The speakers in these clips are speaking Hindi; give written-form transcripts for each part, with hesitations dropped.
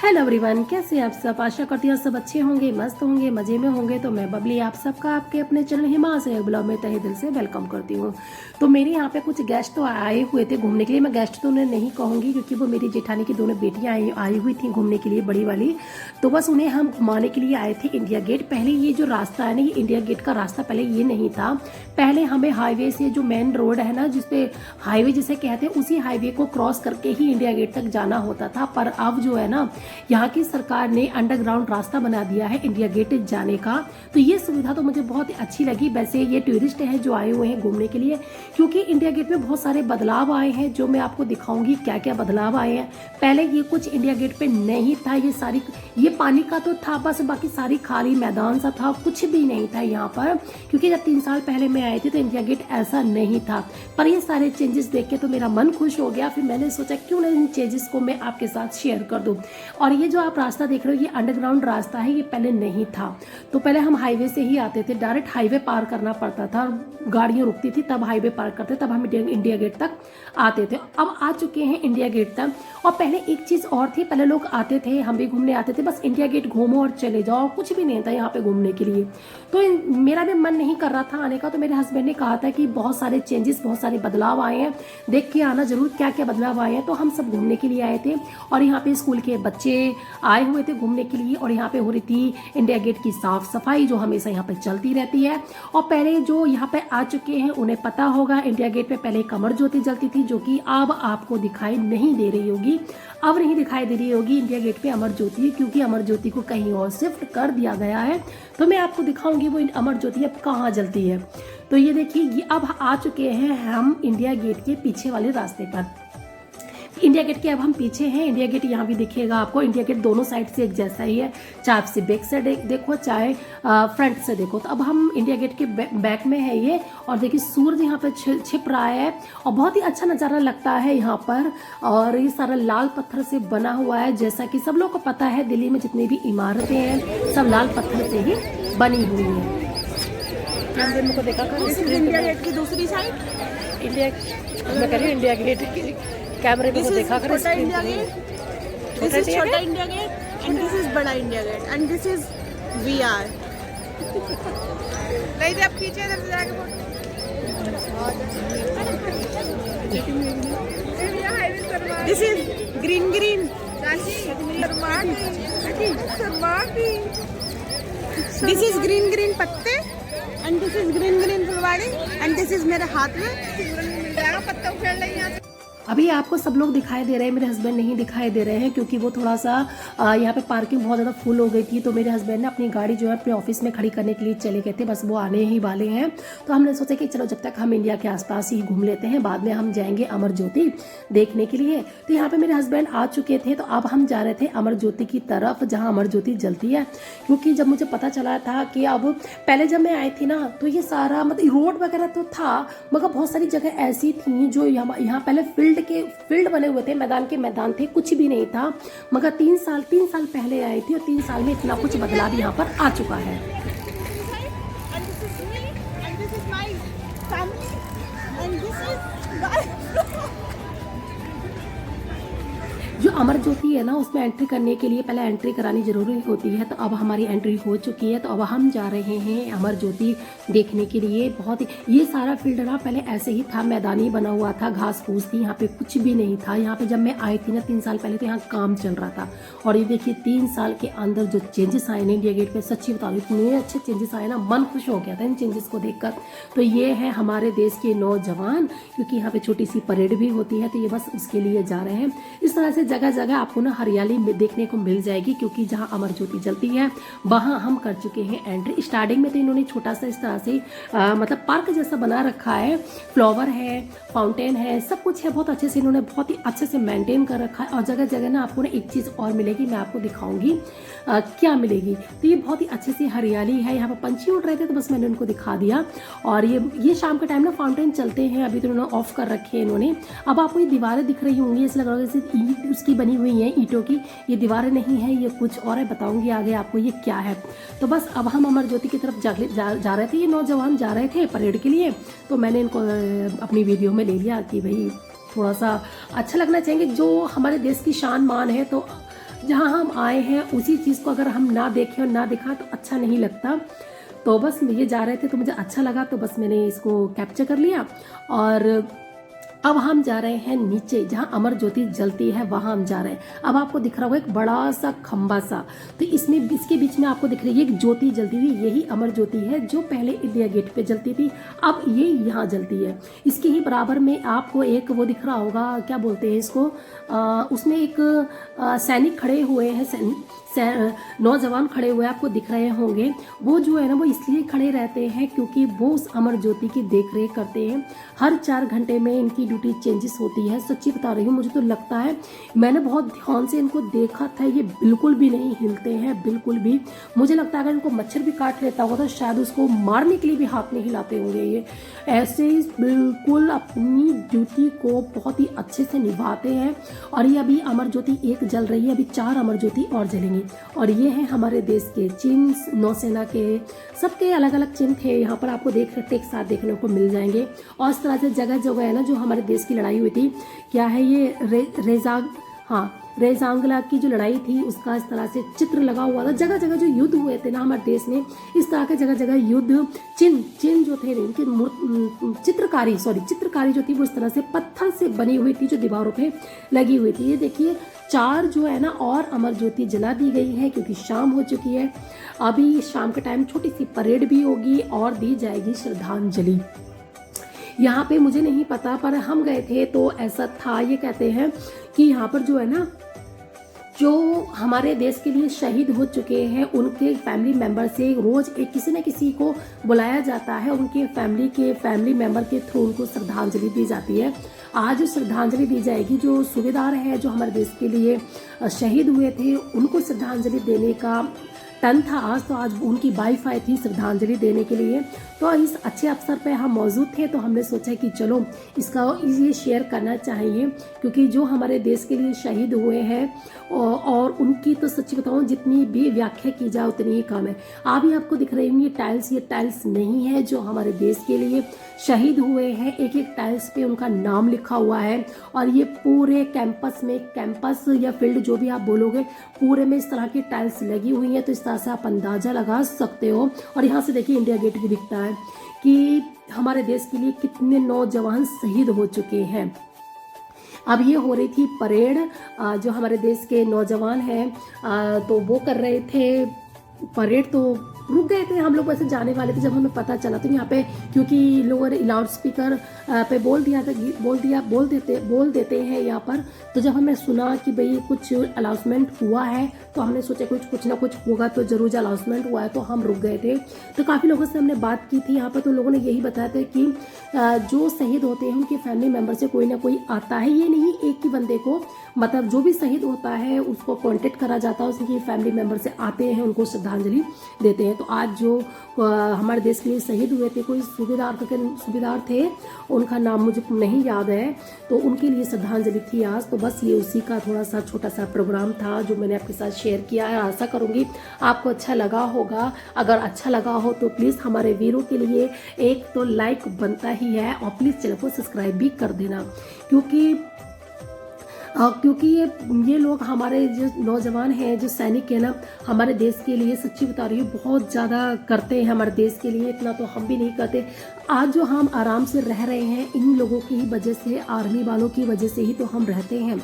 हेलो एवरीवन, कैसे हैं आप सब। आशा करती हूँ सब अच्छे होंगे, मस्त होंगे, मजे में होंगे। तो मैं बबली आप सबका आपके अपने चैनल हिमालय ब्लॉग में तहे दिल से वेलकम करती हूँ। तो मेरे यहाँ पे कुछ गेस्ट तो आए हुए थे घूमने के लिए। मैं गेस्ट तो उन्हें नहीं कहूँगी क्योंकि वो मेरी जेठानी की दोनों बेटियाँ आई हुई थी घूमने के लिए, बड़ी वाली। तो बस उन्हें हम घुमाने के लिए आए थे इंडिया गेट। पहले ये जो रास्ता है ना, ये इंडिया गेट का रास्ता पहले ये नहीं था। पहले हमें हाईवे से, जो मेन रोड है ना जिसपे हाईवे जिसे कहते हैं, उसी हाईवे को क्रॉस करके ही इंडिया गेट तक जाना होता था। पर अब जो है ना, यहाँ की सरकार ने अंडरग्राउंड रास्ता बना दिया है इंडिया गेट जाने का। तो ये सुविधा तो मुझे बहुत अच्छी लगी। वैसे ये टूरिस्ट हैं जो आए हुए हैं घूमने के लिए, क्योंकि इंडिया गेट में बहुत सारे बदलाव आए हैं जो मैं आपको दिखाऊंगी क्या क्या बदलाव आए हैं। पहले ये कुछ इंडिया गेट पे नहीं था। ये पानी का तो था बस, बाकी सारी खाली मैदान सा था, कुछ भी नहीं था यहाँ पर। क्योंकि जब 3 साल पहले मैं आई थी तो इंडिया गेट ऐसा नहीं था। पर ये सारे चेंजेस देख के तो मेरा मन खुश हो गया। फिर मैंने सोचा क्यों ना इन चेंजेस को मैं आपके साथ शेयर कर दूं। और ये जो आप रास्ता देख रहे हो, ये अंडरग्राउंड रास्ता है, ये पहले नहीं था। तो पहले हम हाईवे से ही आते थे, डायरेक्ट हाईवे पार करना पड़ता था, गाड़ियां रुकती थी तब हाईवे पार करते, तब हम इंडिया गेट तक आते थे। अब आ चुके हैं इंडिया गेट तक। और पहले एक चीज और थी, पहले लोग आते थे, हम भी घूमने आते थे, बस इंडिया गेट घूमो और चले जाओ, कुछ भी नहीं था यहाँ पे घूमने के लिए। तो मेरा भी मन नहीं कर रहा था आने का। तो मेरे हस्बैंड ने कहा था कि बहुत सारे चेंजेस, बहुत सारे बदलाव आए हैं, देख के आना जरूर क्या क्या बदलाव आए हैं। तो हम सब घूमने के लिए आए थे और यहाँ पे स्कूल के बच्चे आए हुए थे घूमने के लिए। और यहाँ पे हो रही थी इंडिया गेट की साफ सफाई, जो हमेशा यहाँ पे चलती रहती है। और पहले जो यहाँ पे आ चुके हैं उन्हें पता होगा, इंडिया गेट पे पहले कमर ज्योति जलती थी, जो कि अब आपको दिखाई नहीं दे रही होगी। अब नहीं दिखाई दे रही होगी इंडिया गेट पे अमर ज्योति, क्योंकि अमर ज्योति को कहीं और शिफ्ट कर दिया गया है। तो मैं आपको दिखाऊंगी वो अमर ज्योति अब कहाँ जलती है। तो ये देखिए, ये अब आ चुके हैं हम इंडिया गेट के पीछे वाले रास्ते पर। इंडिया गेट के अब हम पीछे हैं। इंडिया गेट यहाँ भी दिखेगा आपको। इंडिया गेट दोनों साइड से एक जैसा ही है, चाहे आपसे बैक से देखो चाहे फ्रंट से देखो। तो अब हम इंडिया गेट के बैक में है ये। और देखिए सूरज यहाँ पे छिप रहा है और बहुत ही अच्छा नज़ारा लगता है यहाँ पर। और ये सारा लाल पत्थर से बना हुआ है। जैसा कि सब लोग को पता है, दिल्ली में जितनी भी इमारतें हैं सब लाल पत्थर से ही बनी हुई हैं। को देखा कर इंडिया गेट की दूसरी साइड, इंडिया मैं कह रही हूँ इंडिया गेट कैमरे में देखा कर। छोटा इंडिया गेट, दिस इज छोटा India Gate and this is बड़ा India Gate and this is VR. नहीं दे, आप खींचे इधर से जाके फोटो। This is green green this is green green पत्ते and this is green green फुलवाड़ी एंड दिस इज मेरे हाथ में पत्ता उखेड़ रही है। अभी आपको सब लोग दिखाई दे रहे हैं, मेरे हस्बैंड नहीं दिखाई दे रहे हैं क्योंकि वो थोड़ा सा यहाँ पे पार्किंग बहुत ज़्यादा फुल हो गई थी। तो मेरे हस्बैंड ने अपनी गाड़ी जो है अपने ऑफिस में खड़ी करने के लिए चले गए थे, बस वो आने ही वाले हैं। तो हमने सोचा कि चलो जब तक हम इंडिया के आसपास ही घूम लेते हैं, बाद में हम जाएंगे अमर ज्योति देखने के लिए। तो यहाँ पे मेरे हस्बैंड आ चुके थे। तो अब हम जा रहे थे अमर ज्योति की तरफ, जहाँ अमर ज्योति जलती है। क्योंकि जब मुझे पता चला था कि अब, पहले जब मैं आई थी ना तो ये सारा मतलब रोड वगैरह तो था, मगर बहुत सारी जगह ऐसी थी जो यहाँ पहले फील्ड बने हुए थे, मैदान के मैदान थे, कुछ भी नहीं था। मगर 3 साल पहले आई थी और 3 साल में इतना कुछ बदलाव यहाँ पर आ चुका है। जो अमर ज्योति है ना, उसमें एंट्री करने के लिए पहले एंट्री करानी जरूरी होती है। तो अब हमारी एंट्री हो चुकी है। तो अब हम जा रहे हैं अमर ज्योति देखने के लिए। बहुत ही ये सारा फील्ड ना पहले ऐसे ही था, मैदानी बना हुआ था, घास फूस थी, यहाँ पे कुछ भी नहीं था। यहाँ पे जब मैं आई थी ना 3 साल पहले, तो यहाँ काम चल रहा था। और ये देखिए 3 साल के अंदर जो चेंजेस आए ना इंडिया गेट पे, सच्ची बता रही हूँ इतने अच्छे चेंजेस आए ना, मन खुश हो गया था इन चेंजेस को देखकर। तो ये है हमारे देश के नौजवान, क्योंकि यहाँ पे छोटी सी परेड भी होती है। तो ये बस उसके लिए जा रहे हैं। इस तरह से जगह जगह आपको ना हरियाली देखने को मिल जाएगी, क्योंकि जहां अमर ज्योति जलती है वहां हम कर चुके हैं एंट्री। स्टार्टिंग में तो इन्होंने छोटा सा इस तरह से मतलब पार्क जैसा बना रखा है, फ्लावर है, फाउंटेन है, सब कुछ है, बहुत अच्छे से इन्होंने बहुत ही अच्छे से मेंटेन कर रखा है। और जगह जगह ना आपको ना एक चीज़ और मिलेगी, मैं आपको दिखाऊंगी क्या मिलेगी। तो ये बहुत ही अच्छे से हरियाली है। यहाँ पर पंछी उड़ रहे थे तो बस मैंने उनको दिखा दिया। और ये शाम के टाइम ना फाउंटेन चलते हैं, अभी तो इन्होंने ऑफ कर रखे हैं इन्होंने। अब आपको ये दीवारें दिख रही होंगी, ऐसा लग रहा है जैसे ईंट उसकी बनी हुई है, ईंटों की। ये दीवारें नहीं है, ये कुछ और है, बताऊंगी आगे आपको ये क्या है। तो बस अब हम अमर ज्योति की तरफ जा रहे थे। ये नौजवान जा रहे थे परेड के लिए, तो मैंने इनको अपनी वीडियो में ले लिया कि भाई थोड़ा सा अच्छा लगना चाहिए, जो हमारे देश की शान मान है। तो जहाँ हम आए हैं उसी चीज़ को अगर हम ना देखें और ना दिखा तो अच्छा नहीं लगता। तो बस ये जा रहे थे तो मुझे अच्छा लगा, तो बस मैंने इसको कैप्चर कर लिया। और अब हम जा रहे हैं नीचे जहाँ अमर ज्योति जलती है, वहां हम जा रहे हैं। अब आपको दिख रहा होगा एक बड़ा सा खंबा सा, तो इसमें इसके बीच में आपको दिख रही है एक ज्योति जलती हुई, यही अमर ज्योति है जो पहले इंडिया गेट पे जलती थी, अब ये यहाँ जलती है। इसके ही बराबर में आपको एक वो दिख रहा होगा, क्या बोलते हैं इसको, उसमें एक सैनिक खड़े हुए हैं, नौजवान खड़े हुए आपको दिख रहे होंगे। वो जो है ना वो इसलिए खड़े रहते हैं क्योंकि वो उस अमर ज्योति की देख रेख करते हैं। हर 4 घंटे में इनकी ड्यूटी चेंजेस होती है। सच्ची बता रही हूँ, मुझे तो लगता है, मैंने बहुत ध्यान से इनको देखा था, ये बिल्कुल भी नहीं हिलते हैं, बिल्कुल भी। मुझे लगता है अगर इनको मच्छर भी काट लेता होगा तो शायद उसको मारने के लिए भी हाथ नहीं हिलाते होंगे। ये ऐसे बिल्कुल अपनी ड्यूटी को बहुत ही अच्छे से निभाते हैं। और ये अभी अमर ज्योति एक जल रही है, अभी 4 अमर ज्योति और जलेंगी। और ये हैं हमारे देश के चिन्ह, नौसेना के, सबके अलग अलग चिन्ह थे यहाँ पर आपको देख सकते एक साथ देखने को मिल जाएंगे। और इस तरह से जगह जगह है ना, जो हमारे देश की लड़ाई हुई थी, क्या है ये रेजांगला की जो लड़ाई थी उसका इस तरह से चित्र लगा हुआ था। जगह जगह जो युद्ध हुए थे ना हमारे देश में, इस तरह के जगह जगह युद्ध चिन्ह जो थे इनकी चित्रकारी जो थी वो इस तरह से पत्थर से बनी हुई थी, जो दीवारों पे लगी हुई थी। ये देखिए 4 जो है ना और अमर ज्योति जला दी गई है क्योंकि शाम हो चुकी है। अभी शाम के टाइम छोटी सी परेड भी होगी और दी जाएगी श्रद्धांजलि। यहाँ पे मुझे नहीं पता, पर हम गए थे तो ऐसा था। ये कहते हैं कि यहाँ पर जो है ना, जो हमारे देश के लिए शहीद हो चुके हैं उनके फैमिली मेंबर से रोज एक किसी न किसी को बुलाया जाता है, उनके फैमिली मेंबर के थ्रू उनको श्रद्धांजलि दी जाती है। आज श्रद्धांजलि दी जाएगी जो सूबेदार है, जो हमारे देश के लिए शहीद हुए थे, उनको श्रद्धांजलि देने का टन था आज। तो आज उनकी वाइफ आई थी श्रद्धांजलि देने के लिए। तो इस अच्छे अवसर पे हम मौजूद थे, तो हमने सोचा कि चलो ये शेयर करना चाहिए, क्योंकि जो हमारे देश के लिए शहीद हुए हैं और उनकी तो सच्ची बताऊं जितनी भी व्याख्या की जाए उतनी ही कम है। अभी आपको दिख रही होंगी ये टाइल्स नहीं है जो हमारे देश के लिए शहीद हुए हैं। एक एक टाइल्स पे उनका नाम लिखा हुआ है। और ये पूरे कैंपस या फील्ड जो भी आप बोलोगे, पूरे में इस तरह की टाइल्स लगी हुई है। तो इस तरह से आप अंदाजा लगा सकते हो। और यहाँ से देखिए इंडिया गेट भी दिखता है कि हमारे देश के लिए कितने नौजवान शहीद हो चुके हैं। अब ये हो रही थी परेड, जो हमारे देश के नौजवान हैं तो वो कर रहे थे परेड। तो रुक गए थे हम लोग, वैसे जाने वाले थे जब हमें पता चला। तो यहाँ पे क्योंकि लोगों ने लाउड स्पीकर पे बोल देते हैं यहाँ पर। तो जब हमें सुना कि भाई कुछ अनाउंसमेंट हुआ है तो हमने सोचा कुछ ना कुछ होगा, तो जरूर अनाउंसमेंट हुआ है तो हम रुक गए थे। तो काफ़ी लोगों से हमने बात की थी यहाँ पर, तो लोगों ने यही बताया था कि जो शहीद होते हैं उनके फैमिली मेम्बर से कोई ना कोई आता है। ये नहीं एक ही बंदे को, मतलब जो भी शहीद होता है उसको कॉन्टेक्ट करा जाता है, उसकी फैमिली मेम्बर से आते हैं, उनको श्रद्धांजलि देते हैं। तो आज जो हमारे देश के लिए शहीद हुए थे, कोई सूबेदार थे, उनका नाम मुझे नहीं याद है, तो उनके लिए श्रद्धांजलि थी आज। तो बस ये उसी का थोड़ा सा छोटा सा प्रोग्राम था जो मैंने आपके साथ शेयर किया है। आशा करूंगी आपको अच्छा लगा होगा। अगर अच्छा लगा हो तो प्लीज़ हमारे वीरों के लिए एक तो लाइक बनता ही है, और प्लीज़ चैनल को सब्सक्राइब भी कर देना, क्योंकि ये लोग हमारे जो नौजवान हैं, जो सैनिक है ना, हमारे देश के लिए सच्ची बता रही हूँ बहुत ज़्यादा करते हैं हमारे देश के लिए। इतना तो हम भी नहीं करते। आज जो हम आराम से रह रहे हैं इन लोगों की ही वजह से, आर्मी वालों की वजह से ही तो हम रहते हैं।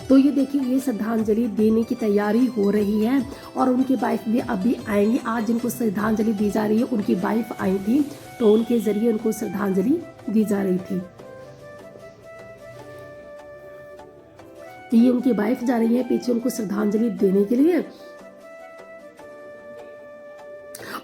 तो ये देखिए ये श्रद्धांजलि देने की तैयारी हो रही है और उनकी वाइफ भी अभी आएंगी। आज जिनको श्रद्धांजलि दी जा रही है उनकी वाइफ आई थी, तो उनके जरिए उनको श्रद्धांजलि दी जा रही थी। तो ये उनकी वाइफ जा रही है पीछे उनको श्रद्धांजलि देने के लिए।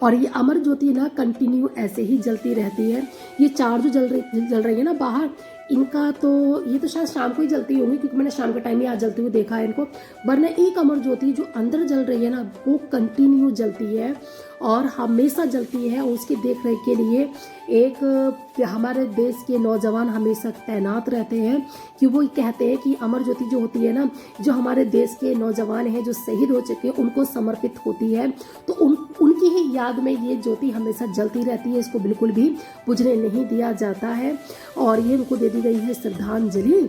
और ये अमर ज्योति ना कंटिन्यू ऐसे ही जलती रहती है। ये 4 जो जल रही है ना बाहर, इनका तो ये तो शायद शाम को ही जलती होंगी, क्योंकि मैंने शाम के टाइम ही आज जलते हुए देखा है इनको। वरना एक अमर ज्योति जो अंदर जल रही है ना, वो कंटिन्यू जलती है और हमेशा जलती है। उसकी देख रेख के लिए एक हमारे देश के नौजवान हमेशा तैनात रहते हैं, कि वो कहते हैं कि अमर ज्योति जो होती है ना, जो हमारे देश के नौजवान हैं जो शहीद हो चुके हैं उनको समर्पित होती है। तो उनकी ही याद में ये ज्योति हमेशा जलती रहती है, इसको बिल्कुल भी बुझने नहीं दिया जाता है। और ये उनको दे दी गई है श्रद्धांजलि।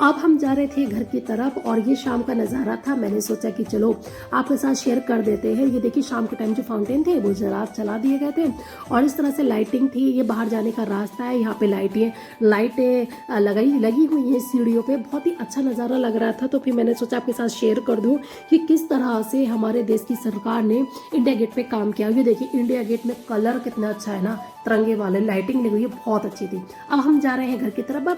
अब हम जा रहे थे घर की तरफ और ये शाम का नज़ारा था। मैंने सोचा कि चलो आपके साथ शेयर कर देते हैं। ये देखिए शाम के टाइम जो फाउंटेन थे वो जरा चला दिए गए थे और इस तरह से लाइटिंग थी। ये बाहर जाने का रास्ता है, यहाँ पे लाइटें लगी हुई हैं सीढ़ियों पे। बहुत ही अच्छा नज़ारा लग रहा था। तो फिर मैंने सोचा आपके साथ शेयर कर दूँ कि किस तरह से हमारे देश की सरकार ने इंडिया गेट पे काम किया। ये देखिए इंडिया गेट में कलर कितना अच्छा है ना, तिरंगे वाले लाइटिंग लगी हुई है, बहुत अच्छी थी। अब हम जा रहे हैं घर की तरफ।